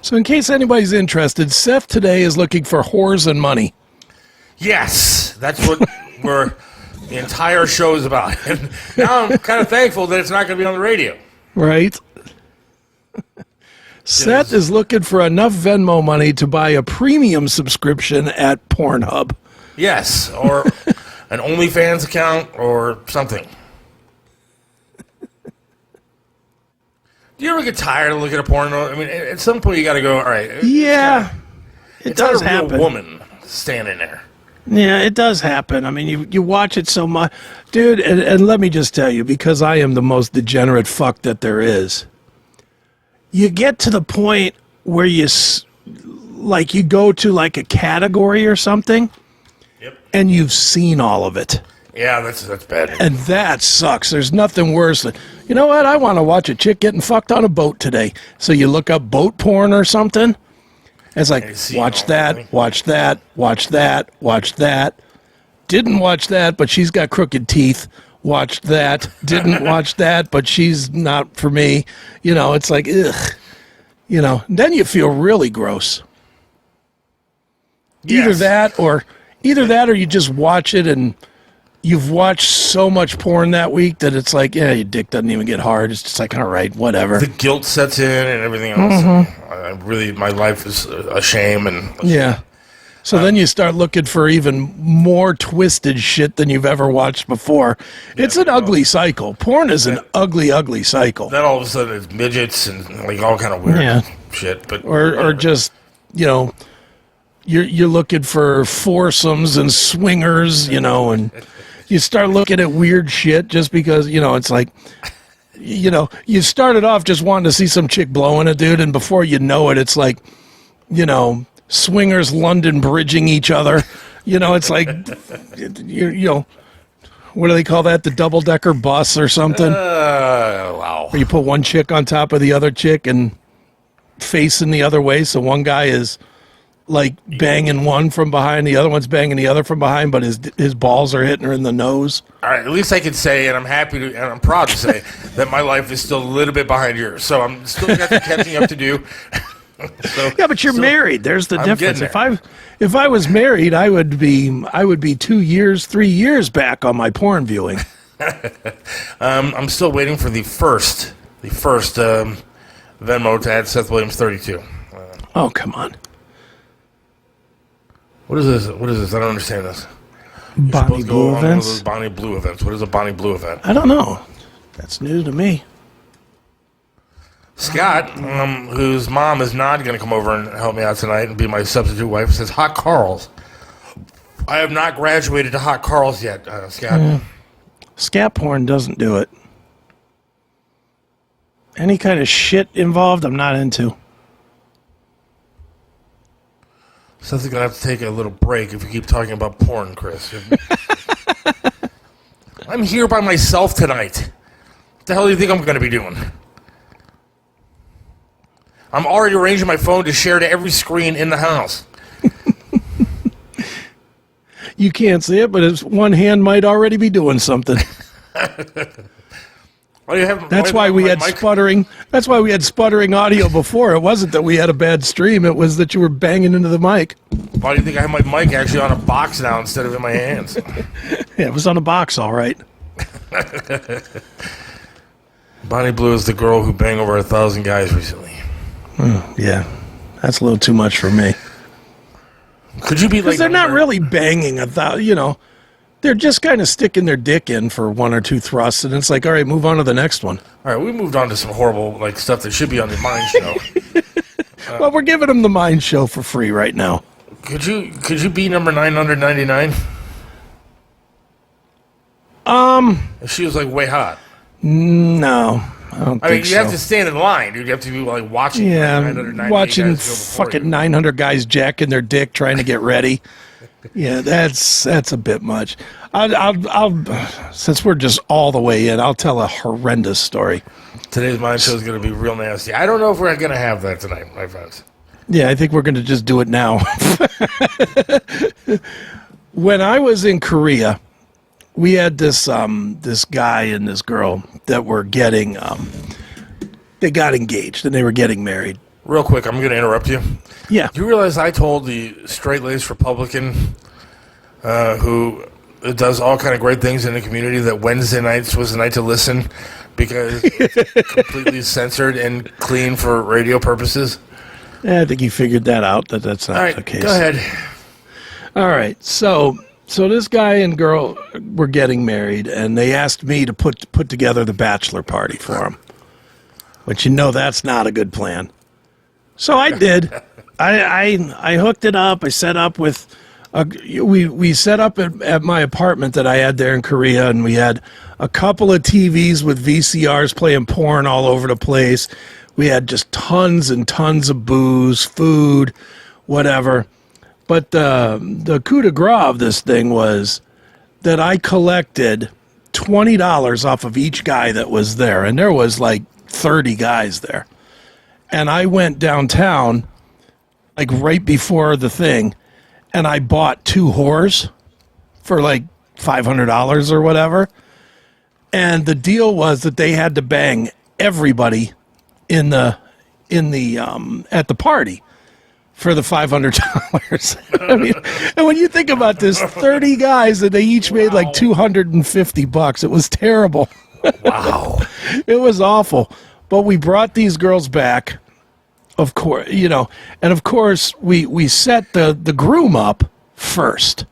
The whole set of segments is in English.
So in case anybody's interested, Seth today is looking for whores and money. Yes, that's what the entire show is about. And now I'm kind of thankful that it's not going to be on the radio. Right. Seth is looking for enough Venmo money to buy a premium subscription at Pornhub. Yes, or an OnlyFans account or something. Do you ever get tired of looking at porn? I mean, at some point you got to go, all right. Yeah, it does happen. happen. A woman standing there. Yeah, it does happen. I mean, you watch it so much. Dude, and let me just tell you, because I am the most degenerate fuck that there is, you get to the point where you go to like a category or something, yep, and you've seen all of it. Yeah, that's bad. And that sucks. There's nothing worse than, you know what, I want to watch a chick getting fucked on a boat today. So you look up boat porn or something. It's like, watch that, watch that, watch that, watch that. Didn't watch that, but she's got crooked teeth. Watched that. Didn't watch that, but she's not for me. You know, it's like, ugh. You know, then you feel really gross. Yes. Either that or you just watch it and you've watched so much porn that week that it's like, yeah, your dick doesn't even get hard. It's just like, all right, whatever. The guilt sets in and everything else. My life is a shame. And yeah. So then you start looking for even more twisted shit than you've ever watched before. It's an ugly cycle. Porn is an ugly, ugly cycle. Then all of a sudden it's midgets and like all kind of weird shit. But or just, you know, you're looking for foursomes and swingers, you know, and you start looking at weird shit just because, you know, it's like, you know, you started off just wanting to see some chick blowing a dude, and before you know it, it's like, you know, swingers London bridging each other. You know, it's like, you know, what do they call that? The double-decker bus or something? Wow. Where you put one chick on top of the other chick and facing the other way, so one guy is like banging one from behind, the other one's banging the other from behind, but his balls are hitting her in the nose. All right, at least I can say, and I'm happy to, and I'm proud to say, that my life is still a little bit behind yours. So I'm still got some catching up to do. Yeah, but you're married. There's the difference. If I was married, I would be 2 years, 3 years back on my porn viewing. I'm still waiting for the first Venmo to add Seth Williams 32. Oh, come on. What is this? I don't understand this. Bonnie Blue events? Bonnie Blue events. What is a Bonnie Blue event? I don't know. That's new to me. Scott, whose mom is not going to come over and help me out tonight and be my substitute wife, says, Hot Carl's. I have not graduated to Hot Carl's yet, Scott. Scat porn doesn't do it. Any kind of shit involved, I'm not into. Something's going to have to take a little break if you keep talking about porn, Chris. I'm here by myself tonight. What the hell do you think I'm going to be doing? I'm already arranging my phone to share to every screen in the house. You can't see it, but one hand might already be doing something. That's why we had sputtering. That's why we had sputtering audio before. It wasn't that we had a bad stream. It was that you were banging into the mic. Why do you think I have my mic actually on a box now instead of in my hands? Yeah, it was on a box, all right. Bonnie Blue is the girl who banged over 1,000 guys recently. Yeah, that's a little too much for me. Could you be like? Because they're not really banging 1,000. You know, they're just kind of sticking their dick in for one or two thrusts, and it's like, all right, move on to the next one. All right, we moved on to some horrible stuff that should be on the Mind Show. Well, we're giving them the Mind Show for free right now. Could you be number 999? If she was like way hot. No. I mean, you have to stand in line, dude. You have to be like watching. Yeah, watching fucking 900 guys jacking their dick trying to get ready. Yeah, that's a bit much. I'll since we're just all the way in, I'll tell a horrendous story. Today's Mind Show is going to be real nasty. I don't know if we're going to have that tonight, my friends. Yeah, I think we're going to just do it now. When I was in Korea, we had this guy and this girl that were getting they got engaged and they were getting married. Real quick, I'm going to interrupt you. Yeah. Do you realize I told the straight-laced Republican who does all kind of great things in the community that Wednesday nights was the night to listen because it's completely censored and clean for radio purposes? I think he figured that out, that's not All right, the case. go ahead. All right, so this guy and girl were getting married, and they asked me to put together the bachelor party for them. But that's not a good plan. So I did. I hooked it up. I set up with we set up at my apartment that I had there in Korea, and we had a couple of TVs with VCRs playing porn all over the place. We had just tons and tons of booze, food, whatever. But the coup de grace of this thing was that I collected $20 off of each guy that was there, and there was like 30 guys there. And I went downtown, like right before the thing, and I bought 2 whores for like $500 or whatever. And the deal was that they had to bang everybody in the at the party for the $500. I mean, and when you think about this, 30 guys that they each made like $250. It was terrible. Wow. It was awful. But we brought these girls back, of course, and of course we set the groom up first.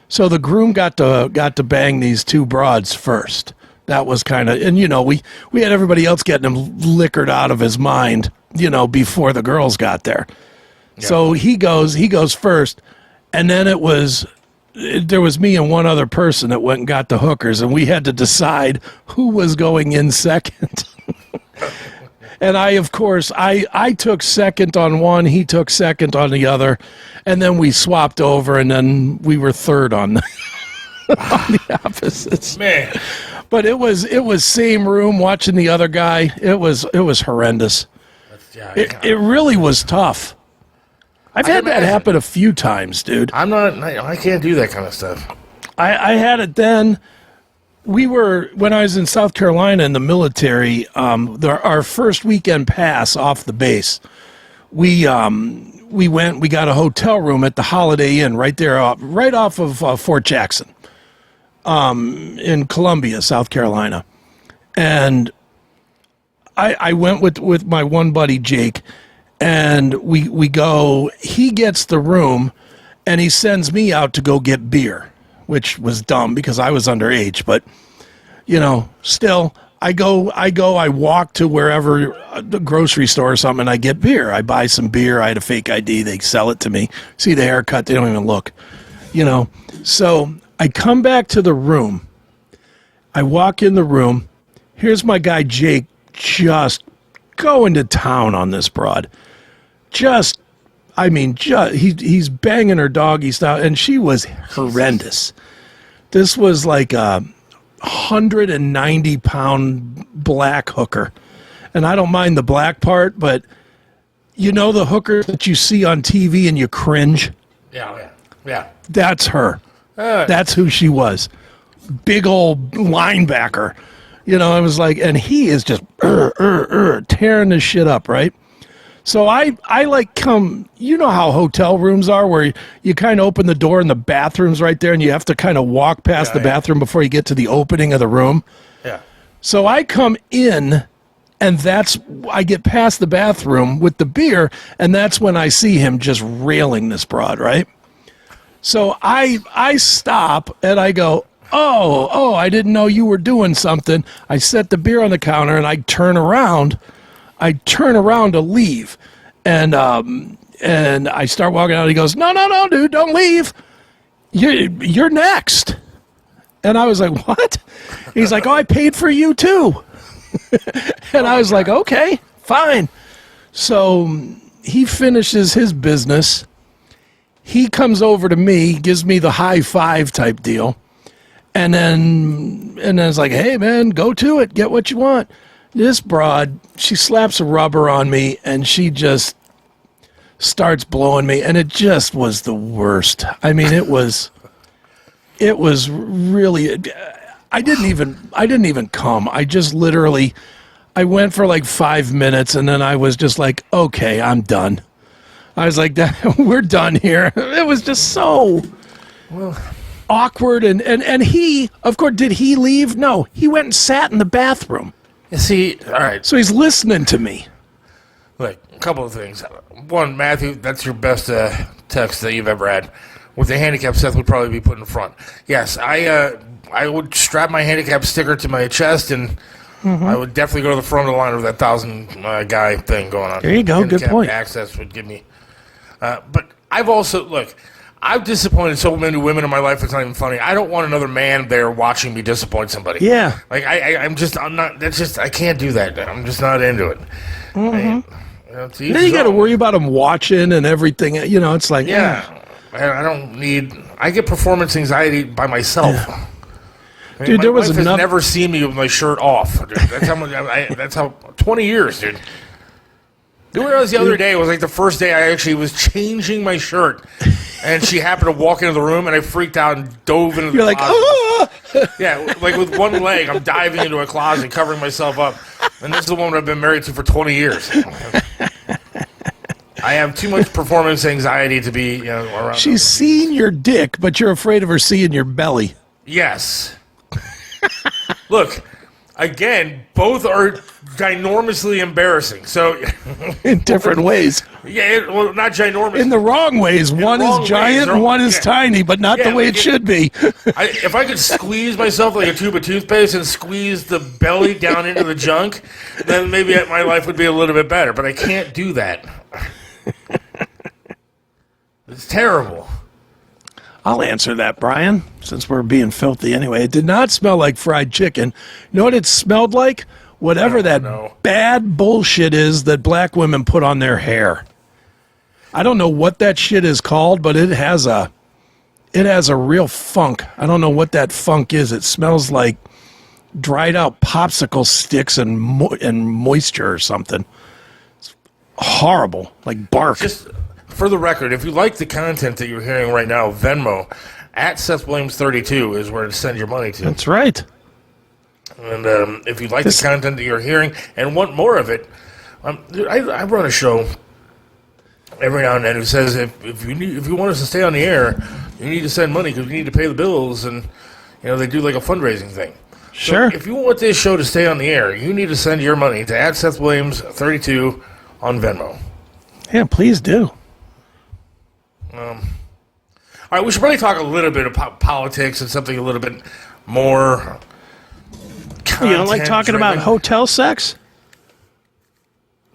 So the groom got to bang these 2 broads first. That was kind of, and we had everybody else getting him liquored out of his mind, before the girls got there. Yeah. So he goes first, and then there was me and one other person that went and got the hookers, and we had to decide who was going in second. And of course, I took second on one, he took second on the other, and then we swapped over, and then we were third on the, on the opposites. Man. But it was same room watching the other guy. It was horrendous. It really was tough. I've had that happen a few times, dude. I can't do that kind of stuff. I had it then. When I was in South Carolina in the military, our first weekend pass off the base, we got a hotel room at the Holiday Inn right there, right off of Fort Jackson, in Columbia, South Carolina. And I went with my one buddy, Jake, and we go, he gets the room and he sends me out to go get beer, which was dumb because I was underage, but still I walk to wherever, the grocery store or something, and I get beer. I buy some beer. I had a fake ID. They sell it to me. See the haircut. They don't even look, so I come back to the room. I walk in the room. Here's my guy, Jake, just going to town on this broad. He's banging her doggy style, and she was horrendous. This was like a 190-pound black hooker. And I don't mind the black part, but the hooker that you see on TV and you cringe? Yeah. That's her. That's who she was. Big old linebacker. I was like, and he is just tearing this shit up, right? So I like come, how hotel rooms are where you kind of open the door and the bathroom's right there and you have to kind of walk past the bathroom before you get to the opening of the room. Yeah. So I come in and I get past the bathroom with the beer, and that's when I see him just railing this broad, right? So I stop and I go, oh, I didn't know you were doing something. I set the beer on the counter and I turn around to leave, and I start walking out. He goes, no, dude, don't leave. You're next. And I was like, what? He's like, oh, I paid for you too. And I was like, okay, fine. So he finishes his business. He comes over to me, gives me the high five type deal, and then it's like, hey man, go to it, get what you want. This broad, she slaps a rubber on me, and she just starts blowing me, and it just was the worst. I mean, it was really. I didn't even come. I just literally, I went for like 5 minutes, and then I was just like, okay, I'm done. I was like, we're done here. It was just so awkward. And he, of course, did he leave? No, he went and sat in the bathroom. You see, all right. So he's listening to me. Look, a couple of things. One, Matthew, that's your best text that you've ever had. With the handicap, Seth would probably be put in front. Yes, I would strap my handicap sticker to my chest, and I would definitely go to the front of the line with that 1,000 guy thing going on. There you go. Handicap Good point. Access would give me. But I've also, look, I've disappointed so many women in my life, it's not even funny. I don't want another man there watching me disappoint somebody. Yeah. Like, I'm not, that's just, I can't do that. I'm just not into it. Then you got to worry about him watching and everything. You know, it's like, yeah. I don't need, I get performance anxiety by myself. Yeah. I mean, Dude, there my was wife has enough. never seen me with my shirt off. Dude. That's how much, that's how, 20 years, dude. You realize the other day was like the first day I actually was changing my shirt, and she happened to walk into the room, and I freaked out and dove into You're the like, closet. oh! Yeah, like with one leg, I'm diving into a closet, covering myself up. And this is the woman I've been married to for 20 years. I have too much performance anxiety to be around. She's seen your dick, but you're afraid of her seeing your belly. Yes. Look, again, both are ginormously embarrassing. So, In different ways. yeah, well, not ginormous. In the wrong ways. One wrong is giant ways, and one is yeah. tiny, but not the way like it should be. If I could squeeze myself like a tube of toothpaste and squeeze the belly down into the junk, then maybe my life would be a little bit better. But I can't do that. It's terrible. I'll answer that, Brian, since we're being filthy anyway. It did not smell like fried chicken. You know what it smelled like? Whatever that bad bullshit is that black women put on their hair. I don't know what that shit is called, but it has a real funk. I don't know what that funk is. It smells like dried out popsicle sticks and moisture or something. It's horrible, like bark. Just for the record, if you like the content that you're hearing right now, Venmo at SETH WILLIAMS 32 is where to send your money to. That's right. And if you like the content that you're hearing and want more of it, dude, I run a show every now and then who says if you want us to stay on the air, you need to send money because we need to pay the bills, and they do like a fundraising thing. Sure. So if you want this show to stay on the air, you need to send your money to at SETH WILLIAMS 32 on Venmo. Yeah, please do. All right, we should probably talk a little bit about politics and something a little bit more. You don't like talking about hotel sex?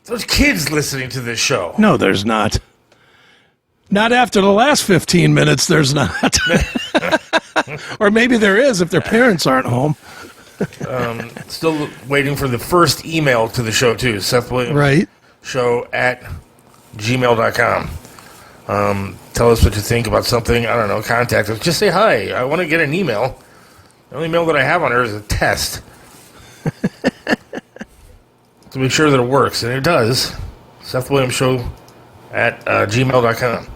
There's kids listening to this show. No, there's not. Not after the last 15 minutes, there's not. Or maybe there is if their parents aren't home. Still waiting for the first email to the show, too. Seth Williams Right. Show at gmail.com. Tell us what you think about something. I don't know. Contact us. Just say hi. I want to get an email. The only mail that I have on her is a test. To make sure that it works. And it does. Seth Williams Show at gmail.com.